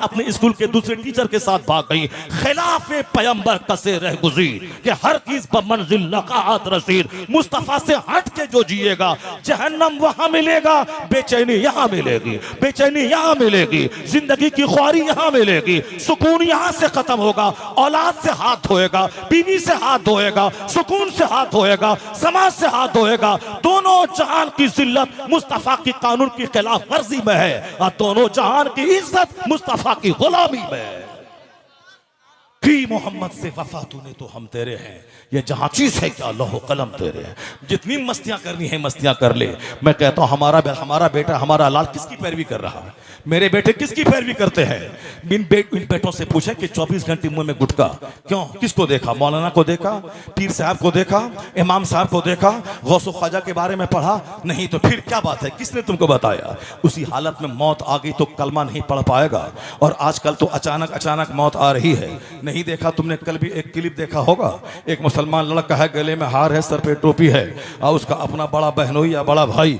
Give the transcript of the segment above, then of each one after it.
अपने स्कूल के दूसरे टीचर के साथ भाग गई। खिलाफे पैगंबर कसे रह गुज़ीर कि हर चीज पर मंजिल लकात रसीद। मुस्तफा से हट के जो जिएगा जहन्नम वहां मिलेगा, बेचैनी यहां मिलेगी, बेचैनी यहां मिलेगी, जिंदगी की ख्वारी यहां मिलेगी, सुकून यहां से खत्म होगा। औलाद से हाथ धोएगा, बीवी से हाथ धोएगा, सुकून से हाथ धोएगा, समाज से हाथ धोएगा। दोनों जहान की जिल्लत मुस्तफा की कानून की खिलाफ वर्जी में है और दोनों जहान की इज्जत मुस्तफा की गुलामी में है। की मोहम्मद से वफा तूने तो हम तेरे हैं, ये जहां चीज है क्या लौह कलम तेरे हैं। जितनी मस्तियां करनी है मस्तियां कर ले। मैं कहता हूं हमारा बेटा हमारा लाल किसकी पैरवी कर रहा है? मेरे बेटे किसकी पैरवी करते हैं? इन बेटों से पूछे कि 24 घंटे मुंह में गुटखा क्यों? किसको देखा? मौलाना को देखा, पीर साहब को देखा, इमाम साहब को देखा, गौसो ख्वाजा के बारे में पढ़ा? नहीं तो फिर क्या बात है? किसने तुमको बताया? उसी हालत में मौत आ गई तो कलमा नहीं पढ़ पाएगा। और आजकल तो अचानक मौत आ रही है। नहीं देखा तुमने? कल भी एक क्लिप देखा होगा, एक मुसलमान लड़का है, गले में हार है, सर पे टोपी है और उसका अपना बड़ा बहनोई या बड़ा भाई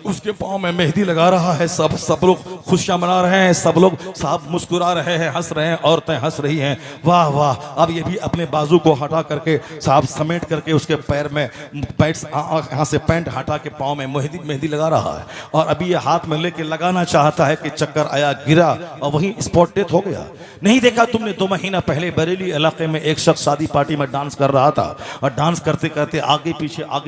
उसके पांव में मेहंदी लगा रहा है। सब लोग खुशियां मना रहे हैं, सब लोग साहब मुस्कुरा रहे हैं, हंस रहे हैं, औरतें हंस रही हैं। वाह वाह। अब ये भी अपने बाजू को हटा करके साहब समेट करके उसके पैर में यहाँ से पैंट हटा के पांव में मेहंदी लगा रहा है। और अभी ये हाथ में लेके लगाना चाहता है कि चक्कर आया, गिरा और वहीं स्पॉट डेथ हो गया। नहीं देखा तुमने? 2 महीना पहले बरेली इलाके में एक शख्स शादी पार्टी में डांस कर रहा था और डांस करते करते आगे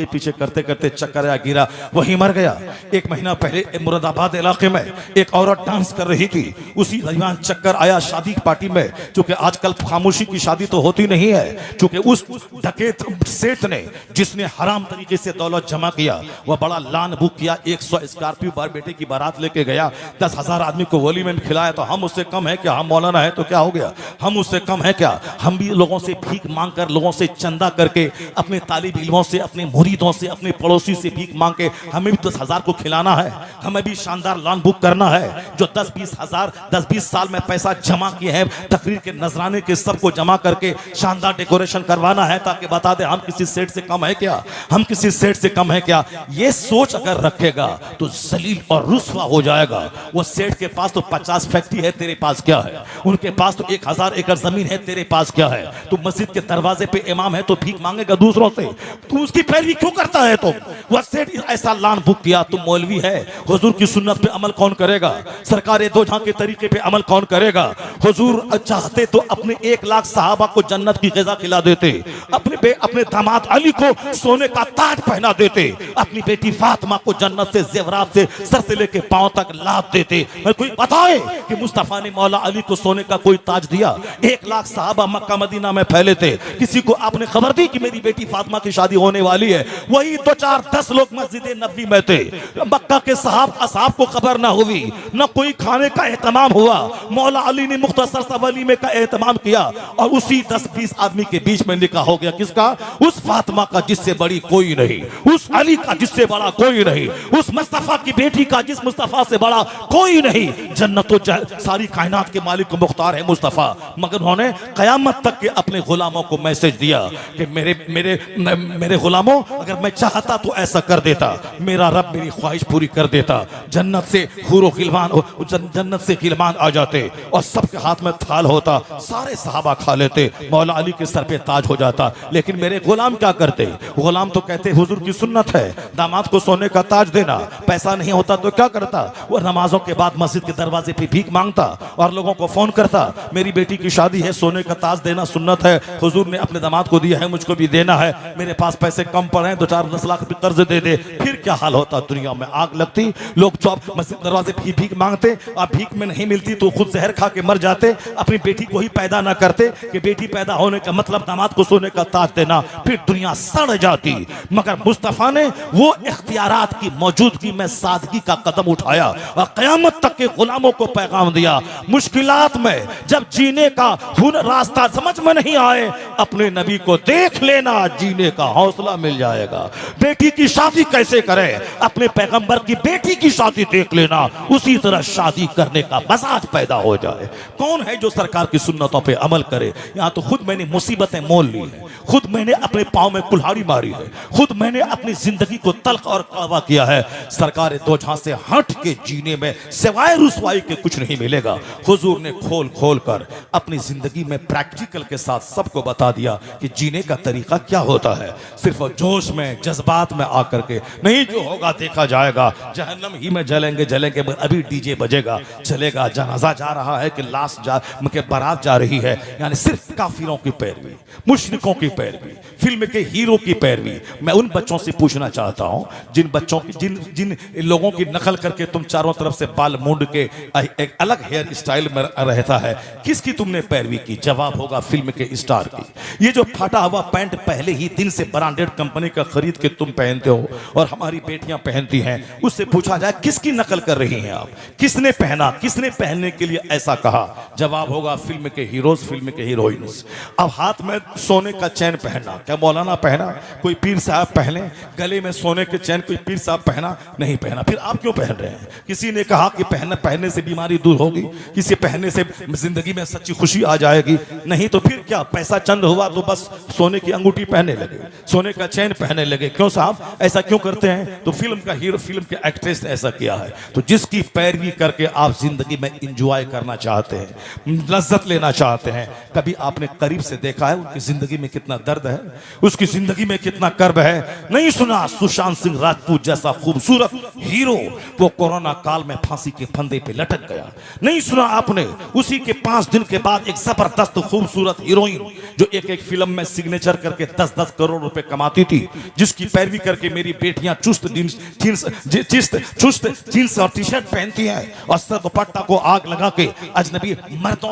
पीछे करते करते चक्कर आया, गिरा, वहीं मर गया। 1 महीना पहले मुरादाबाद इलाके में एक औरत डांस कर रही थी, उसी दरमियान चक्कर आया शादी पार्टी में। चूंकि आजकल खामोशी की शादी तो होती नहीं है, चूंकि उस डकैत सेठ ने जिसने हराम तरीके से दौलत जमा किया वह बड़ा लान बुक किया। 100 स्कॉर्पियो बार बेटे की बारात लेके गया, 10,000 आदमी को वली में खिलाया। तो हम उससे कम है क्या? हम मौलाना है तो क्या हो गया? हम उससे कम है क्या? हम भी लोगों से भीख मांग कर, लोगों से चंदा करके, अपने तालिब इल्मों से, अपने मुरीदों से, अपने पड़ोसी से भीख मांग के हमें भी 10,000 को खिलाना है। हमें भी शानदार लान बुक करना है। जो 10-20 हजार 10-20 साल में पैसा जमा किए हैं तकरीर के नजराने के सबको जमा करके शानदार डेकोरेशन करवाना है ताकि बता दे हम किसी सेठ से कम है क्या? हम किसी सेठ से कम है क्या? ये सोच अगर रखेगा तो जलील और रुस्वा हो जाएगा। वो सेठ के पास तो 50 फैक्ट्री है, तेरे पास क्या है? उनके पास तो 1000 एकड़ जमीन है, तेरे पास क्या है? तू मस्जिद के दरवाजे पे इमाम है तो भीख मांगेगा दूसरों से। तू उसकी पैरवी क्यों करता है? तुम वह सेठ ऐसा लान बुक किया, तुम मौलवी है। हुजूर की सुन्नत पे अमल कौन करेगा? सरकार दो जहां के तरीके पे अमल कौन करेगा? हुजूर चाहते तो अपने 1 लाख सहाबा को जन्नत की ग़िज़ा खिला देते, अपने दामाद अली को सोने का ताज पहना देते, अपनी बेटी फातिमा को जन्नत से जेवरात से सर से लेके पांव तक लाद देते। मैं कोई बताए कि मुस्तफा ने मौला अली को सोने का कोई ताज दिया? 1 लाख सहाबा मक्का मदीना में फैले थे, किसी को आपने खबर दी कि मेरी बेटी फातिमा की शादी होने वाली है? वही 2-4-10 लोग मस्जिद नबी में थे। मक्का के असहाब को खबर ना हुई, न कोई खाने का एहतमाम हुआ। मौला अली ने मुख्तसर सा वलीमे का एहतमाम किया और उसी 10-20 आदमी के बीच में निकाह हो गया। किसका? उस फातिमा का जिससे बड़ी कोई नहीं, उस अली का जिससे बड़ा कोई नहीं, उस मुस्तफा की बेटी का जिस मुस्तफा से बड़ा कोई नहीं। जन्नत तो सारी कायनात के मालिक को मुख्तार है मुस्तफा, मगर उन्होंने कयामत तक के अपने गुलामों को मैसेज दिया कि मेरे गुलामों, अगर मैं चाहता तो ऐसा कर देता, मेरा रब मेरी ख्वाहिश पूरी कर देता। जन्नत से हूरो गिलमान, जन्नत से गिलमान आ जाते और सबके हाथ में थाल होता, सारे सहाबा खा लेते, मौला अली के सर पे ताज हो जाता। लेकिन मेरे गुलाम क्या करते? गुलाम तो कहते हुजूर की सुन्नत है दामाद को सोने का ताज देना। पैसा नहीं होता तो क्या करता? वो नमाजों के बाद मस्जिद के दरवाजे पे भीख मांगता और लोगों को फोन करता, मेरी बेटी की शादी है, सोने का ताज देना सुन्नत है, हुजूर ने अपने दामाद को दिया है, मुझको भी देना है, मेरे पास पैसे कम पड़े हैं, 2-4-10 लाख रुपए कर्ज दे दे। फिर क्या हाल होता? दुनिया में आग लगती, लोग मस्जिद दरवाजे भीख मांगते और भीख में नहीं मिलती तो खुद जहर खा के मर जाते। अपनी बेटी को ही पैदा ना करते कि बेटी पैदा होने का मतलब दामाद को सोने का ताज देना, फिर दुनिया सड़ जाती। मगर मुस्तफा ने वो इख्तियारात की मौजूदगी में सादगी का कदम उठाया और क़यामत तक के गुलामों को पैगाम दिया। मुश्किलात में जब जीने का हुनर रास्ता समझ में नहीं आए, अपने नबी को देख लेना, जीने का हौसला मिल जाएगा। बेटी की शादी कैसे करें? अपने पैगंबर की बेटी की शादी देख लेना, उसी तरह शादी करने का मजाज पैदा हो जाए। कौन है जो सरकार की सुन्नतों पे अमल करे? यहाँ तो खुद मैंने मुसीबतें मोल ली है, खुद मैंने अपने पाँव में कुल्हाड़ी मारी है, खुद मैंने अपनी जिंदगी को तल्ख और कड़वा किया है। सरकार दो जहां से हट के जीने में सिवाय रुसवाई के कुछ नहीं मिलेगा। हुजूर ने खोल खोल कर अपनी जिंदगी में प्रैक्टिकल के साथ सबको बता दिया कि जीने का तरीका क्या होता है। सिर्फ जोश में जज्बात में आकर के नहीं, जो होगा देखा जाएगा, जहन्नम ही में जलेंगे जलेंगे, अभी डीजे बजेगा चलेगा, जनाजा जा रहा है कि लाश जा के बारात जा रही है। यानी सिर्फ काफिरों की पैरवी, मुशरिकों की पैरवी, फिल्म के हीरो की पैरवी। मैं उन बच्चों से पूछना चाहता हूं जिन बच्चों की जिन लोगों की नकल करके तुम चारों तरफ से बाल मूंड के एक अलग हेयर स्टाइल में रहता है, किसकी तुमने पैरवी की? जवाब होगा फिल्म के स्टार की। ये जो फटा हुआ पैंट पहले ही दिन से ब्रांडेड कंपनी का खरीद के तुम पहनते हो और हमारी बेटियां पहनती हैं, उससे पूछा जाए किसकी नकल कर रही हैं आप? किसने पहना, किसने पहनने के लिए ऐसा कहा? जवाब होगा फिल्म के हीरोज, फिल्म के हीरोइंस। अब हाथ में सोने का चैन पहना, क्या मौलाना पहना? कोई पीर साहब पहने? गले में सोने के चैन कोई पीर साहब पहना? नहीं पहना। फिर आप क्यों पहन रहे हैं? किसी ने कहा कि पहनने से बीमारी दूर होगी, किसी पहनने से जिंदगी में सच्ची खुशी आ जाएगी? नहीं। तो फिर क्या, पैसा चंद हुआ तो बस सोने की अंगूठी पहनने लगे, सोने का चैन पहनने लगे? क्यों साहब ऐसा क्यों करते हैं? तो फिल्म का हीरो, फिल्म के एक्ट्रेस ने ऐसा किया है। तो जिसकी पैरवी करके आप जिंदगी में इंजॉय करना चाहते हैं, लज्जत लेना चाहते हैं, कभी आपने करीब से देखा है उनकी जिंदगी में कितना दर्द है, उसकी जिंदगी में कितना कर्ब है? नहीं सुना? सुशांत सिंह राजपूत जैसा खूबसूरत हीरो वो कोरोना काल में फांसी के फंदे पे लटक गया। नहीं सुना आपने? उसी के 5 दिन के बाद एक जबरदस्त खूबसूरत हीरोइन जो एक एक फिल्म में सिग्नेचर करके 10-10 करोड़ रुपए कमाती थी, जिसकी पैरवी करके मेरी बेटियां चुस्त जींस और टी शर्ट पहनती हैं और सर दुपट्टा को आग लगा के अजनबी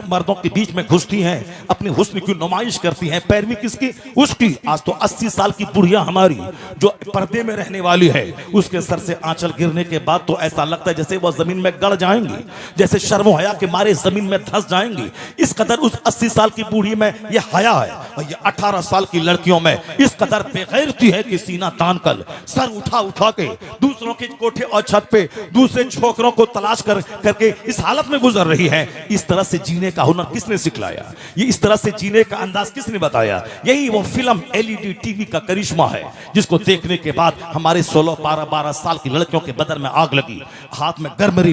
मर्दों के बीच में घुसती हैं, अपनी हुस्न की नुमाइश करती हैं। पैरवी किसकी? उसकी। आज तो 80 साल की बुढ़िया हमारी जो पर्दे में रहने वाली है, उसके सर से आंचल गिरने के बाद तो ऐसा लगता है जैसे वह जमीन में गड़ जाएंगी, जैसे शर्म हया के मारे जमीन में धंस जाएंगी। इस कदर उस 80 साल की बूढ़ी में ये हया है, और ये 18 साल की लड़कियों में इस कदर बेगैरती है कि सीना तान कर सर उठा उठा के दूसरों के कोठे और छत पे दूसरे छोकरों को तलाश करके इस हालत में गुजर रही है। इस तरह से जीने का हुनर किसने सिखलाया? ये इस तरह से जीने का अंदाज किसने बताया? यही वो फिल्म एलईडी टीवी का करिश्मा है, जिसको देखने के बाद हमारे 16, 12 साल की लड़कियों के बदन में आग लगी। हाथ में घर में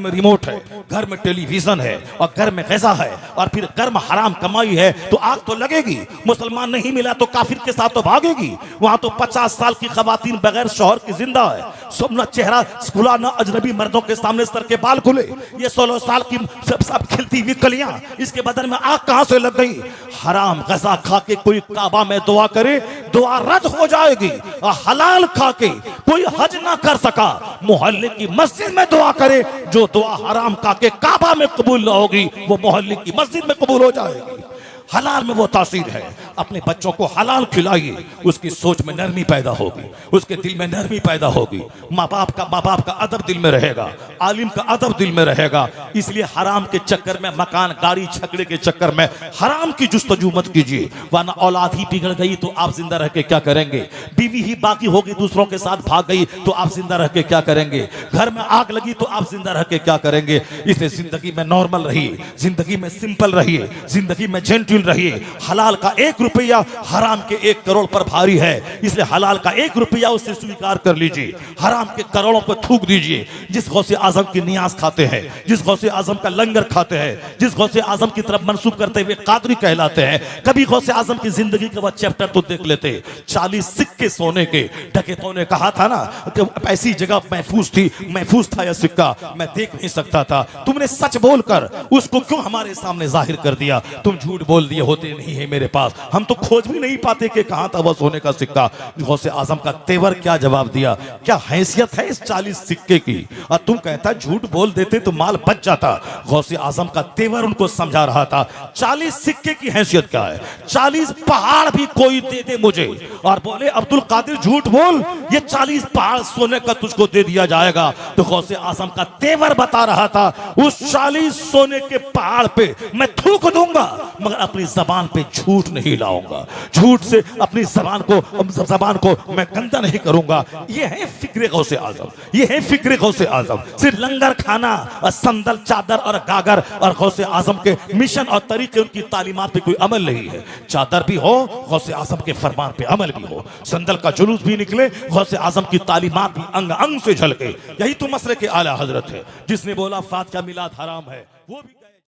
रिमोट है, घर में टेलीविजन है, और घर में गज़ा है, और फिर घर में हराम कमाई है, तो आग तो लगेगी। मुसलमान नहीं मिला तो काफिर के साथ तो भागेगी। वहां तो 50 साल की खवातीन बगैर शौहर की जिंदा है, सब ना चेहरा खुला, ना अजनबी मर्दों के सामने सर के बाल खुले। ये 16 साल की सब खिलती हुई कलियां, इसके बदन में आग कहां से लग गई? हराम गज़ा खा के कोई काबा में दुआ करे, दुआ रद्द हो जाएगी। और हलाल खा के कोई हज ना कर सका, मोहल्ले की मस्जिद में दुआ करे, जो दुआ हराम खा के काबा में कबूल ना होगी, वो मोहल्ले की मस्जिद में कबूल हो जाएगी। हलाल में वो तासीर है। अपने बच्चों को हलाल खिलाइए, उसकी सोच में नरमी पैदा होगी, उसके दिल में नरमी पैदा होगी। माँ बाप का अदब दिल में रहेगा, आलिम का अदब दिल में रहेगा। इसलिए हराम के चक्कर में, मकान गाड़ी छकड़े के चक्कर में हराम की जुस्तजू मत कीजिए, वरना औलाद ही बिगड़ गई तो आप जिंदा रह के क्या करेंगे? बीवी ही बाकी होगी, दूसरों के साथ भाग गई तो आप जिंदा रह के क्या करेंगे? घर में आग लगी तो आप जिंदा रह के क्या करेंगे? इसलिए जिंदगी में नॉर्मल रहिए, जिंदगी में सिंपल रहिए, जिंदगी में जेंटल रहिए। हलाल का 1 रुपया हराम के 1 करोड़ पर भारी है, इसलिए हलाल का 1 रुपया उससे स्वीकार कर लीजिए, हराम के करोड़ों को थूक दीजिए। जिस गौसे आजम की नियाज खाते हैं, जिस गौसे आजम का लंगर खाते हैं, जिस गौसे आजम की तरफ मंसूब करते हुए कादरी कहलाते हैं, कभी गौसे आजम की जिंदगी का वह चैप्टर तो देख लेते। 40 सिक्के सोने के, डकैतों ने कहा था ना कि ऐसी जगह महफूज था यह सिक्का, मैं देख नहीं सकता था। तुमने सच बोलकर उसको क्यों हमारे सामने जाहिर कर दिया? तुम झूठ बोल दिए, होते नहीं है मेरे पास, हम तो खोज भी नहीं पाते कि कहां था वह सोने का सिक्का। गौसे आजम का तेवर क्या जवाब दिया? क्या हैसियत है इस 40 सिक्के की? और तुम कहता झूठ बोल देते तो माल बच जाता। गौसे आजम का तेवर उनको समझा रहा था, 40 सिक्के की हैसियत क्या है? 40 पहाड़ भी कोई दे दे मुझे, और बोले अब्दुल कादिर झूठ बोल, ये 40 पहाड़ सोने का तुझको दे दिया जाएगा। तो गौसे आजम का तेवर बता रहा था, उस 40 सोने के पहाड़ पे मैं थूक दूंगा, मगर अपनी जबान पे झूठ नहीं ला लाऊंगा, झूठ से अपनी जबान को मैं गंदा नहीं करूंगा। ये है फिक्र गौसे आजम, ये है फिक्र गौसे आजम। सिर्फ लंगर खाना और संदल चादर और गागर और गौसे आजम के मिशन और तरीके, उनकी तालीमात पे कोई अमल नहीं है। चादर भी हो, गौसे आजम के फरमान पे अमल भी हो, संदल का जुलूस भी निकले, गौसे आजम की तालीमात भी अंग अंग से झलके। यही तो मसले के आला हजरत है। जिसने बोला फातिहा मिलाद हराम है, वो भी